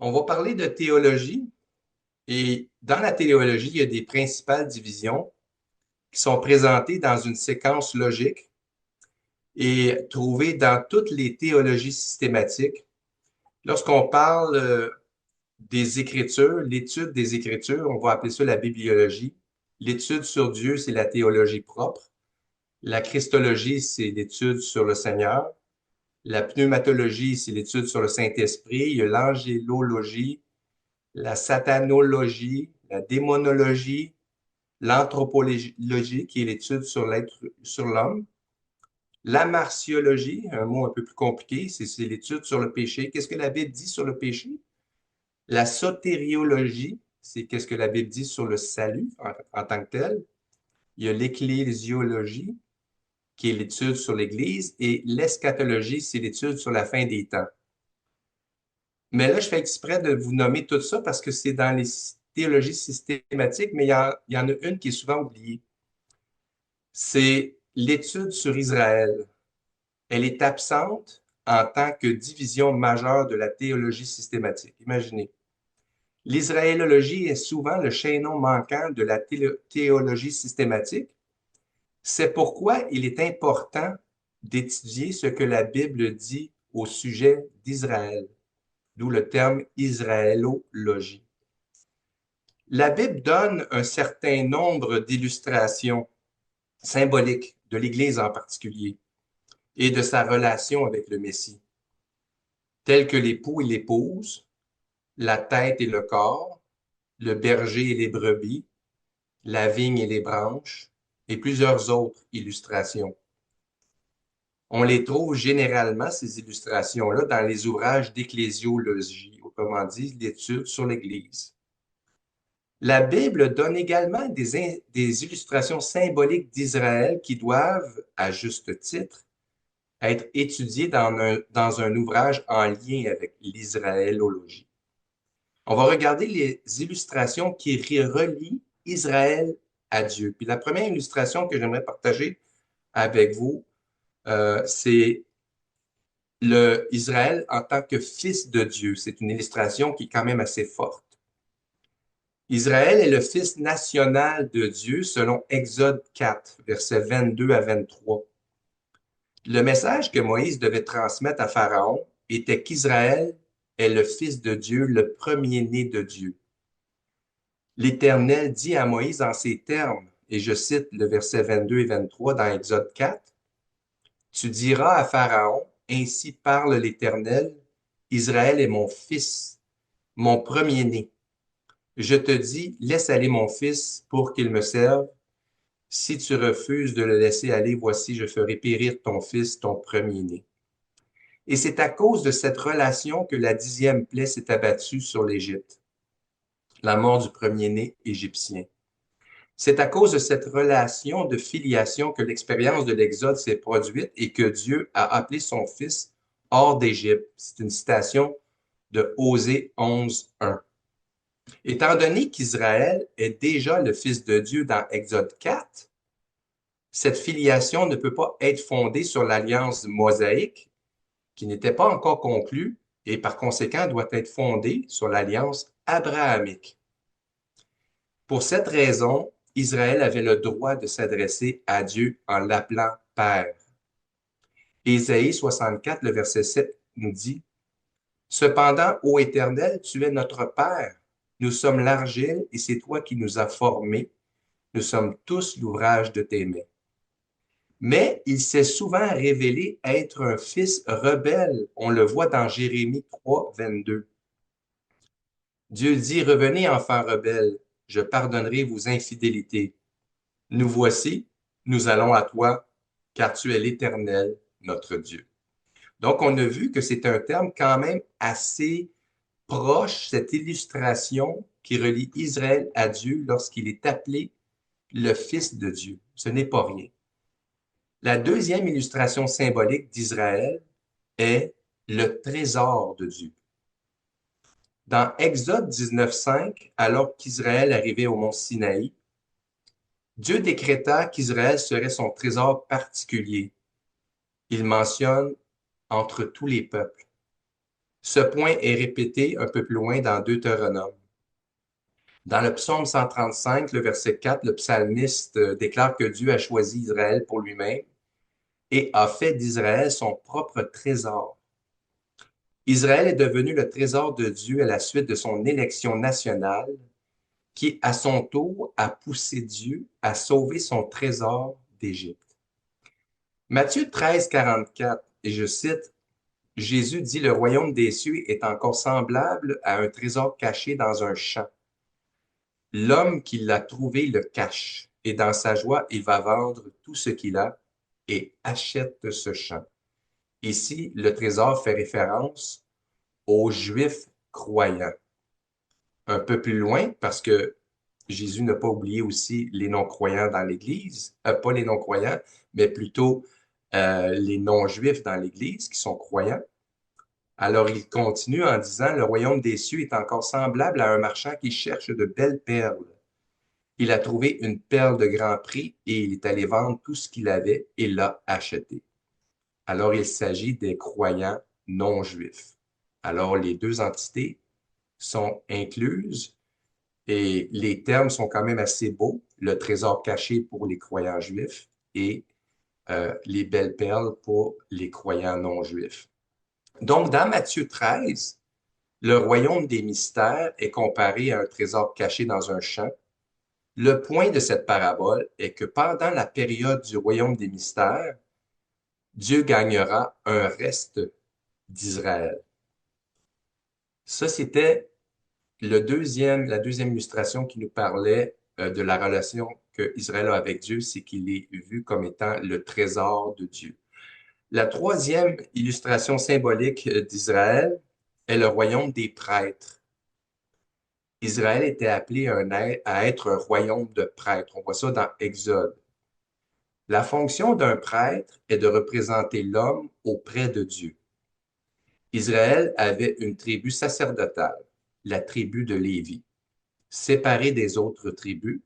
On va parler de théologie et dans la théologie, il y a des principales divisions qui sont présentées dans une séquence logique et trouvées dans toutes les théologies systématiques. Lorsqu'on parle des Écritures, l'étude des Écritures, on va appeler ça la bibliologie. L'étude sur Dieu, c'est la théologie propre. La christologie, c'est l'étude sur le Seigneur. La pneumatologie, c'est l'étude sur le Saint-Esprit. Il y a l'angélologie, la satanologie, la démonologie, l'anthropologie, qui est l'étude sur l'être, sur l'homme, la martiologie, un mot un peu plus compliqué, c'est l'étude sur le péché. Qu'est-ce que la Bible dit sur le péché? La sotériologie, c'est qu'est-ce que la Bible dit sur le salut en tant que tel. Il y a l'ecclésiologie, qui est l'étude sur l'Église, et l'eschatologie, c'est l'étude sur la fin des temps. Mais là, je fais exprès de vous nommer tout ça parce que c'est dans les théologies systématiques, mais il y en a une qui est souvent oubliée. C'est l'étude sur Israël. Elle est absente en tant que division majeure de la théologie systématique. Imaginez. L'israélologie est souvent le chaînon manquant de la théologie systématique. C'est pourquoi il est important d'étudier ce que la Bible dit au sujet d'Israël, d'où le terme israélologie. La Bible donne un certain nombre d'illustrations symboliques de l'Église en particulier et de sa relation avec le Messie, telles que l'époux et l'épouse, la tête et le corps, le berger et les brebis, la vigne et les branches, et plusieurs autres illustrations. On les trouve généralement, ces illustrations-là, dans les ouvrages d'ecclésiologie, autrement dit, l'étude sur l'Église. La Bible donne également des illustrations symboliques d'Israël qui doivent, à juste titre, être étudiées dans un ouvrage en lien avec l'israélologie. On va regarder les illustrations qui relient Israël à Dieu. Puis la première illustration que j'aimerais partager avec vous, c'est le Israël en tant que fils de Dieu. C'est une illustration qui est quand même assez forte. Israël est le fils national de Dieu selon Exode 4, versets 22 à 23. Le message que Moïse devait transmettre à Pharaon était qu'Israël est le fils de Dieu, le premier-né de Dieu. L'Éternel dit à Moïse en ces termes, et je cite le verset 22 et 23 dans Exode 4, tu diras à Pharaon, ainsi parle l'Éternel, Israël est mon fils, mon premier-né. Je te dis, laisse aller mon fils pour qu'il me serve. Si tu refuses de le laisser aller, voici, je ferai périr ton fils, ton premier-né. Et c'est à cause de cette relation que la 10e plaie s'est abattue sur l'Égypte, la mort du premier-né égyptien. C'est à cause de cette relation de filiation que l'expérience de l'Exode s'est produite et que Dieu a appelé son fils hors d'Égypte. C'est une citation de Osée 11.1. Étant donné qu'Israël est déjà le fils de Dieu dans Exode 4, cette filiation ne peut pas être fondée sur l'alliance mosaïque, qui n'était pas encore conclue, et par conséquent doit être fondée sur l'alliance abrahamique. Pour cette raison, Israël avait le droit de s'adresser à Dieu en l'appelant Père. Ésaïe 64, le verset 7 nous dit, cependant, ô Éternel, tu es notre Père. Nous sommes l'argile et c'est toi qui nous as formés. Nous sommes tous l'ouvrage de tes mains. Mais il s'est souvent révélé être un fils rebelle. On le voit dans Jérémie 3, 22. Dieu dit, revenez, enfants rebelles, je pardonnerai vos infidélités. Nous voici, nous allons à toi, car tu es l'Éternel, notre Dieu. Donc, on a vu que c'est un terme quand même assez proche, cette illustration qui relie Israël à Dieu lorsqu'il est appelé le Fils de Dieu. Ce n'est pas rien. La deuxième illustration symbolique d'Israël est le trésor de Dieu. Dans Exode 19.5, alors qu'Israël arrivait au mont Sinaï, Dieu décréta qu'Israël serait son trésor particulier. Il mentionne entre tous les peuples. Ce point est répété un peu plus loin dans Deutéronome. Dans le psaume 135, le verset 4, le psalmiste déclare que Dieu a choisi Israël pour lui-même et a fait d'Israël son propre trésor. Israël est devenu le trésor de Dieu à la suite de son élection nationale, qui, à son tour, a poussé Dieu à sauver son trésor d'Égypte. Matthieu 13, 44, et je cite, Jésus dit, le royaume des cieux est encore semblable à un trésor caché dans un champ. L'homme qui l'a trouvé le cache, et dans sa joie, il va vendre tout ce qu'il a et achète ce champ. Ici, le trésor fait référence aux Juifs croyants. Un peu plus loin, parce que Jésus n'a pas oublié aussi les non-croyants dans l'Église, pas les non-croyants, mais plutôt les non-juifs dans l'Église qui sont croyants. Alors il continue en disant, le royaume des cieux est encore semblable à un marchand qui cherche de belles perles. Il a trouvé une perle de grand prix et il est allé vendre tout ce qu'il avait et l'a acheté. Alors il s'agit des croyants non-juifs. Alors les deux entités sont incluses et les termes sont quand même assez beaux. Le trésor caché pour les croyants juifs et les belles perles pour les croyants non-juifs. Donc, dans Matthieu 13, le royaume des mystères est comparé à un trésor caché dans un champ. Le point de cette parabole est que pendant la période du royaume des mystères, Dieu gagnera un reste d'Israël. Ça, c'était la deuxième illustration qui nous parlait de la relation que Israël a avec Dieu, c'est qu'il est vu comme étant le trésor de Dieu. La troisième illustration symbolique d'Israël est le royaume des prêtres. Israël était appelé à être un royaume de prêtres. On voit ça dans Exode. La fonction d'un prêtre est de représenter l'homme auprès de Dieu. Israël avait une tribu sacerdotale, la tribu de Lévi, séparée des autres tribus,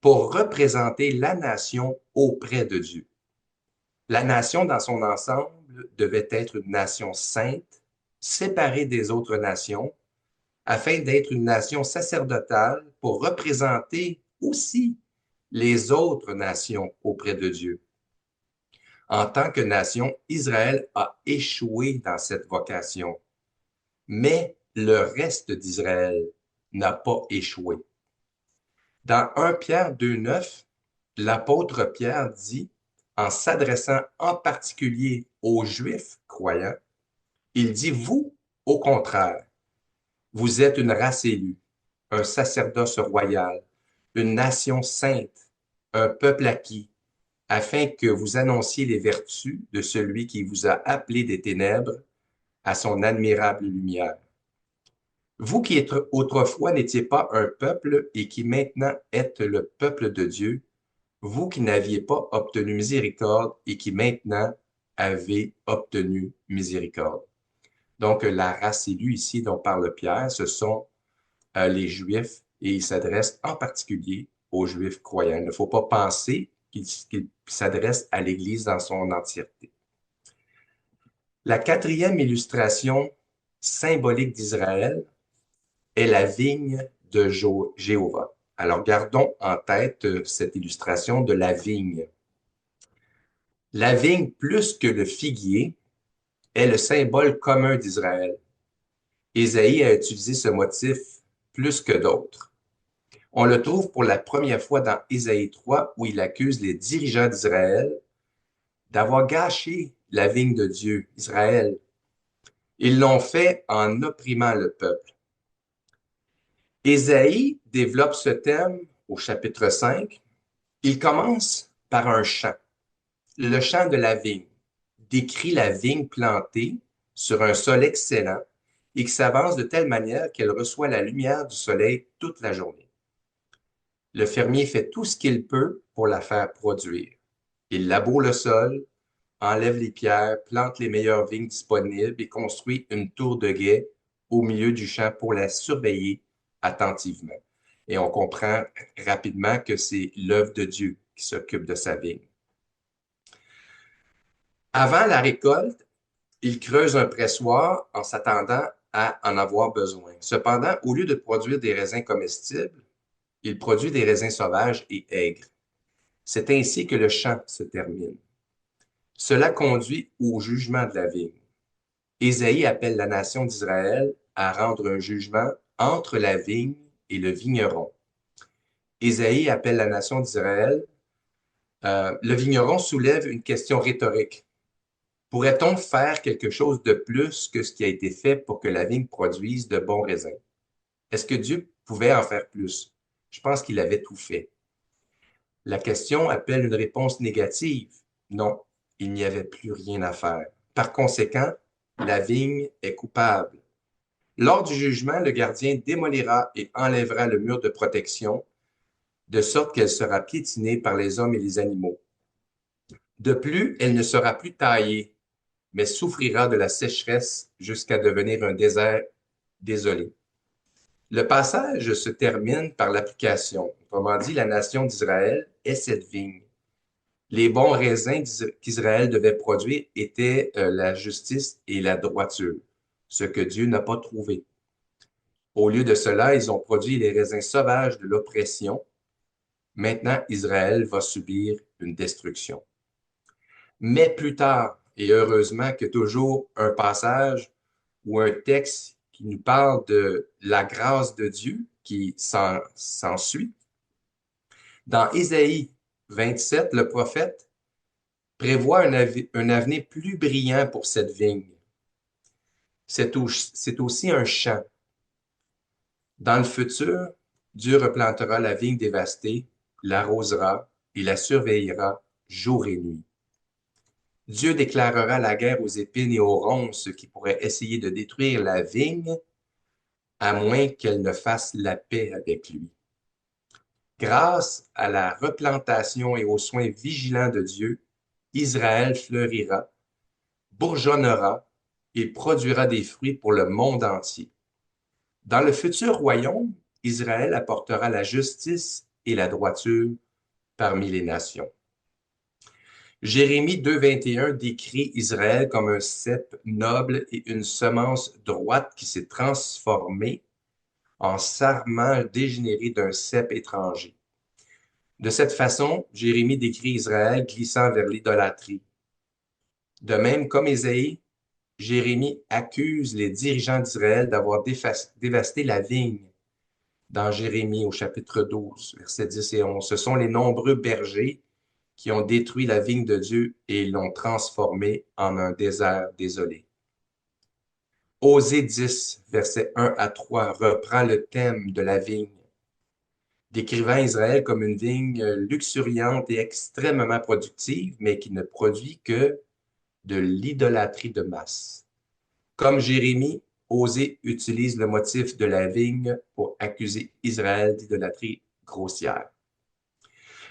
pour représenter la nation auprès de Dieu. La nation dans son ensemble devait être une nation sainte, séparée des autres nations, afin d'être une nation sacerdotale pour représenter aussi les autres nations auprès de Dieu. En tant que nation, Israël a échoué dans cette vocation, mais le reste d'Israël n'a pas échoué. Dans 1 Pierre 2,9, l'apôtre Pierre dit, en s'adressant en particulier aux Juifs croyants, il dit, vous, au contraire, vous êtes une race élue, un sacerdoce royal, une nation sainte, un peuple acquis, afin que vous annonciez les vertus de celui qui vous a appelé des ténèbres à son admirable lumière. Vous qui autrefois n'étiez pas un peuple et qui maintenant êtes le peuple de Dieu, vous qui n'aviez pas obtenu miséricorde et qui maintenant avez obtenu miséricorde. Donc, la race élue ici dont parle Pierre, ce sont les Juifs et il s'adresse en particulier aux Juifs croyants. Il ne faut pas penser qu'il s'adresse à l'Église dans son entièreté. La quatrième illustration symbolique d'Israël est la vigne de Jéhovah. Alors, gardons en tête cette illustration de la vigne. La vigne, plus que le figuier, est le symbole commun d'Israël. Ésaïe a utilisé ce motif plus que d'autres. On le trouve pour la première fois dans Ésaïe 3, où il accuse les dirigeants d'Israël d'avoir gâché la vigne de Dieu, Israël. Ils l'ont fait en opprimant le peuple. Ésaïe développe ce thème au chapitre 5. Il commence par un chant, le chant de la vigne, décrit la vigne plantée sur un sol excellent et qui s'avance de telle manière qu'elle reçoit la lumière du soleil toute la journée. Le fermier fait tout ce qu'il peut pour la faire produire. Il laboure le sol, enlève les pierres, plante les meilleures vignes disponibles et construit une tour de guet au milieu du champ pour la surveiller attentivement. Et on comprend rapidement que c'est l'œuvre de Dieu qui s'occupe de sa vigne. Avant la récolte, Il creuse un pressoir en s'attendant à en avoir besoin. Cependant, au lieu de produire des raisins comestibles, il produit des raisins sauvages et aigres. C'est ainsi que le chant se termine. Cela conduit au jugement de la vigne. Ésaïe appelle la nation d'Israël à rendre un jugement entre la vigne et le vigneron. Ésaïe appelle la nation d'Israël. Le vigneron soulève une question rhétorique. Pourrait-on faire quelque chose de plus que ce qui a été fait pour que la vigne produise de bons raisins? Est-ce que Dieu pouvait en faire plus? Je pense qu'il avait tout fait. La question appelle une réponse négative. Non, il n'y avait plus rien à faire. Par conséquent, la vigne est coupable. Lors du jugement, le gardien démolira et enlèvera le mur de protection, de sorte qu'elle sera piétinée par les hommes et les animaux. De plus, elle ne sera plus taillée, mais souffrira de la sécheresse jusqu'à devenir un désert désolé. Le passage se termine par l'application. Autrement dit, la nation d'Israël est cette vigne. Les bons raisins qu'Israël devait produire étaient la justice et la droiture, ce que Dieu n'a pas trouvé. Au lieu de cela, ils ont produit les raisins sauvages de l'oppression. Maintenant, Israël va subir une destruction. Mais plus tard, et heureusement que toujours un passage ou un texte qui nous parle de la grâce de Dieu qui s'ensuit. Dans Ésaïe 27, le prophète prévoit un avenir plus brillant pour cette vigne. C'est aussi un champ. Dans le futur, Dieu replantera la vigne dévastée, l'arrosera et la surveillera jour et nuit. Dieu déclarera la guerre aux épines et aux ronces qui pourraient essayer de détruire la vigne, à moins qu'elle ne fasse la paix avec lui. Grâce à la replantation et aux soins vigilants de Dieu, Israël fleurira, bourgeonnera et produira des fruits pour le monde entier. Dans le futur royaume, Israël apportera la justice et la droiture parmi les nations. Jérémie 2,21 décrit Israël comme un cep noble et une semence droite qui s'est transformée en sarment dégénéré d'un cep étranger. De cette façon, Jérémie décrit Israël glissant vers l'idolâtrie. De même, comme Ésaïe, Jérémie accuse les dirigeants d'Israël d'avoir dévasté la vigne. Dans Jérémie au chapitre 12, versets 10 et 11, ce sont les nombreux bergers qui ont détruit la vigne de Dieu et l'ont transformée en un désert désolé. Osée 10, versets 1 à 3, reprend le thème de la vigne, décrivant Israël comme une vigne luxuriante et extrêmement productive, mais qui ne produit que de l'idolâtrie de masse. Comme Jérémie, Osée utilise le motif de la vigne pour accuser Israël d'idolâtrie grossière.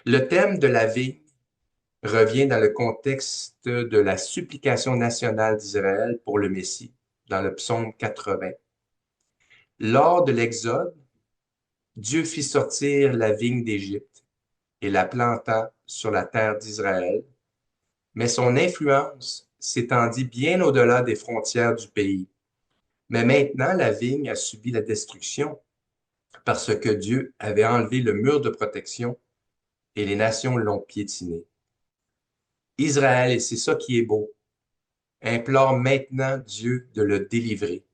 Le thème de la vigne revient dans le contexte de la supplication nationale d'Israël pour le Messie, dans le psaume 80. Lors de l'Exode, Dieu fit sortir la vigne d'Égypte et la planta sur la terre d'Israël, mais son influence s'étendit bien au-delà des frontières du pays. Mais maintenant, la vigne a subi la destruction parce que Dieu avait enlevé le mur de protection et les nations l'ont piétiné. Israël, et c'est ça qui est beau, implore maintenant Dieu de le délivrer,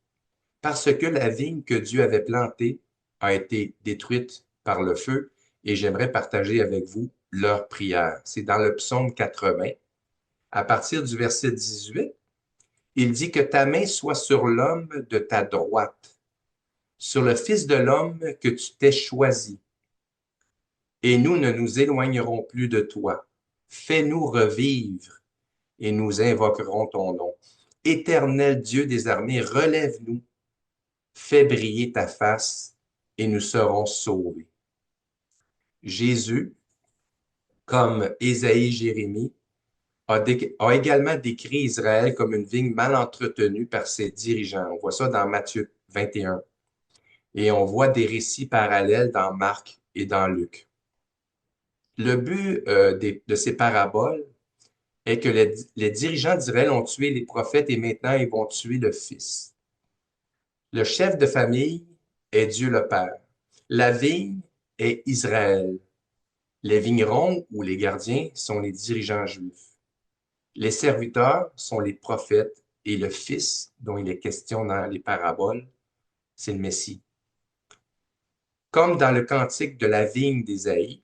parce que la vigne que Dieu avait plantée a été détruite par le feu, et j'aimerais partager avec vous leur prière. C'est dans le psaume 80. À partir du verset 18, il dit que ta main soit sur l'homme de ta droite, sur le Fils de l'homme que tu t'es choisi, et nous ne nous éloignerons plus de toi. Fais-nous revivre, et nous invoquerons ton nom. Éternel Dieu des armées, relève-nous, fais briller ta face, et nous serons sauvés. Jésus, comme Ésaïe, Jérémie, a également décrit Israël comme une vigne mal entretenue par ses dirigeants. On voit ça dans Matthieu 21. Et on voit des récits parallèles dans Marc et dans Luc. Le but de ces paraboles est que les dirigeants d'Israël ont tué les prophètes et maintenant ils vont tuer le Fils. Le chef de famille est Dieu le Père. La vigne est Israël. Les vignerons ou les gardiens sont les dirigeants juifs. Les serviteurs sont les prophètes et le Fils, dont il est question dans les paraboles, c'est le Messie. Comme dans le cantique de la vigne d'Ésaïe,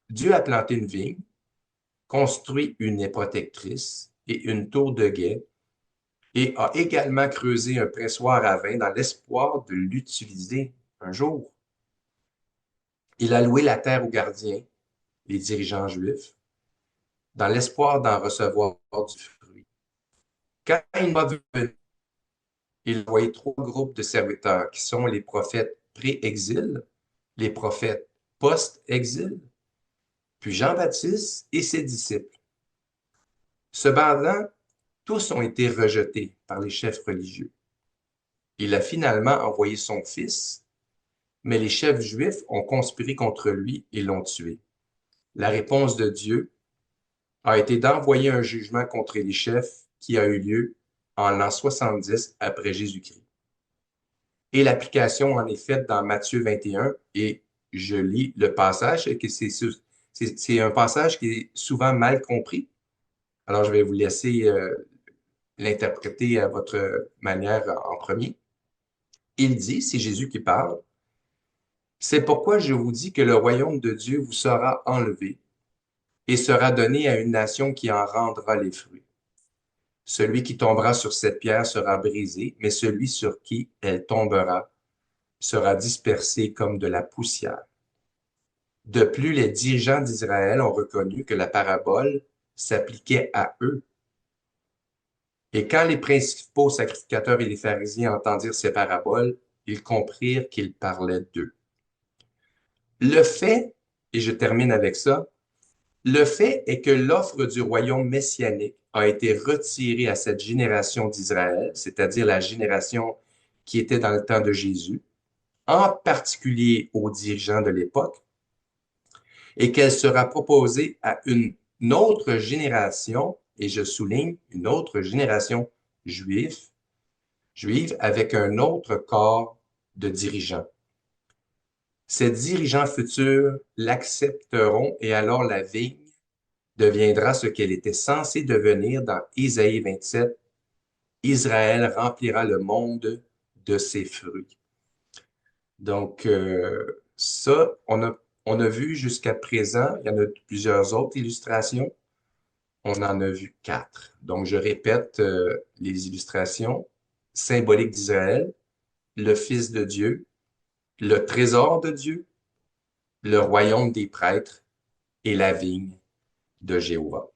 Dieu a planté une vigne, construit une haie protectrice et une tour de guet, et a également creusé un pressoir à vin dans l'espoir de l'utiliser un jour. Il a loué la terre aux gardiens, les dirigeants juifs, dans l'espoir d'en recevoir du fruit. Quand il va venir, il a envoyé trois groupes de serviteurs qui sont les prophètes pré-exil, les prophètes post-exil, puis Jean-Baptiste et ses disciples. Cependant, tous ont été rejetés par les chefs religieux. Il a finalement envoyé son fils, mais les chefs juifs ont conspiré contre lui et l'ont tué. La réponse de Dieu a été d'envoyer un jugement contre les chefs qui a eu lieu en l'an 70 après Jésus-Christ. Et l'application en est faite dans Matthieu 21 et je lis le passage et que c'est un passage qui est souvent mal compris. Alors, je vais vous laisser l'interpréter à votre manière en premier. Il dit, c'est Jésus qui parle, c'est pourquoi je vous dis que le royaume de Dieu vous sera enlevé et sera donné à une nation qui en rendra les fruits. Celui qui tombera sur cette pierre sera brisé, mais celui sur qui elle tombera sera dispersé comme de la poussière. De plus, les dirigeants d'Israël ont reconnu que la parabole s'appliquait à eux. Et quand les principaux sacrificateurs et les pharisiens entendirent ces paraboles, ils comprirent qu'il parlait d'eux. Le fait, et je termine avec ça, le fait est que l'offre du royaume messianique a été retirée à cette génération d'Israël, c'est-à-dire la génération qui était dans le temps de Jésus, en particulier aux dirigeants de l'époque, et qu'elle sera proposée à une autre génération, et je souligne une autre génération juive avec un autre corps de dirigeants. Ces dirigeants futurs l'accepteront et alors la vigne deviendra ce qu'elle était censée devenir dans Ésaïe 27. Israël remplira le monde de ses fruits. Donc, ça, on a vu jusqu'à présent, il y en a plusieurs autres illustrations. On en a vu 4. Donc, je répète les illustrations symboliques d'Israël, le Fils de Dieu, le trésor de Dieu, le royaume des prêtres et la vigne de Jéhovah.